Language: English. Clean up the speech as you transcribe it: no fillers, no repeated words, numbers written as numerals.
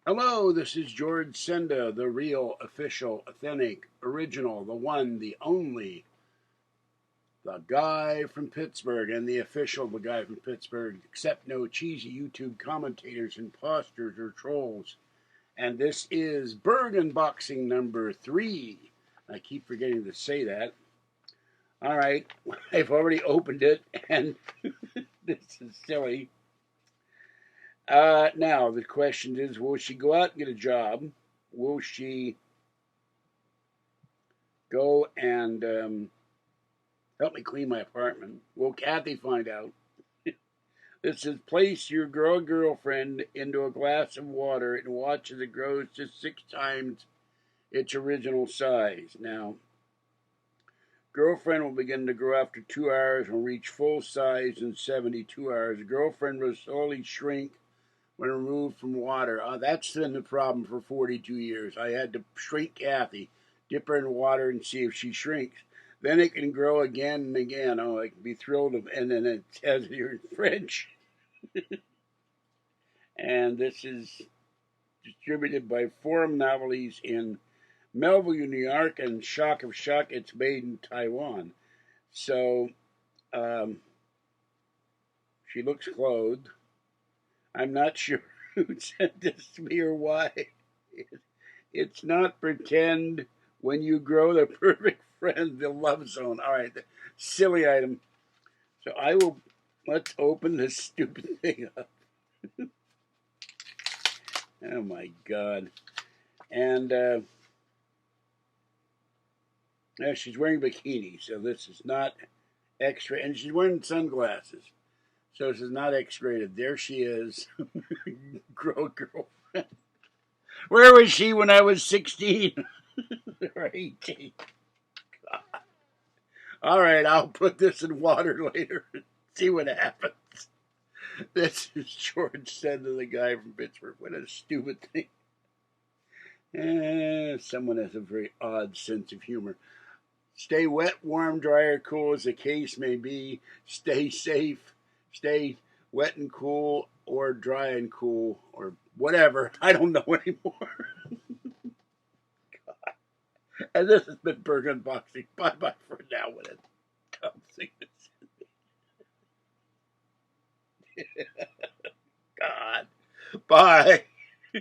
Hello, this is George Senda, the real, official, authentic, original, the one, the only, the guy from Pittsburgh, and the official, the guy from Pittsburgh, except no cheesy YouTube commentators, imposters, or trolls. And this is Burgh unboxing number 3. I keep forgetting to say that. All right, I've already opened it, and this is silly. Now, the question is, will she go out and get a job? Will she go and help me clean my apartment? Will Kathy find out? It says, place your girlfriend into a glass of water and watch as it grows to 6 times its original size. Now, girlfriend will begin to grow after 2 hours and will reach full size in 72 hours. Girlfriend will slowly shrink when removed from water. That's been the problem for 42 years. I had to shrink Kathy, dip her in water and see if she shrinks. Then it can grow again and again. Oh, I can be thrilled. And then it says here in French. And this is distributed by Forum Novelties in Melville, New York, and Shock of Shock, it's made in Taiwan. So, she looks clothed. I'm not sure who sent this to me or why. It's not pretend when you grow the perfect friend, the love zone. All right, the silly item. So let's open this stupid thing up. Oh my God. And now she's wearing a bikini, so this is not X-ray. And she's wearing sunglasses, so this is not X-rated. There she is. Girlfriend. Where was she when I was 16 or 18? All right, I'll put this in water later and see what happens. This is George Senda, the guy from Pittsburgh. What a stupid thing. Someone has a very odd sense of humor. Stay wet, warm, dry, or cool as the case may be. Stay safe. Stay wet and cool, or dry and cool, or whatever. I don't know anymore. And this has been Burgh Unboxing. Bye-bye for now with a dumb thing to say. God. Bye.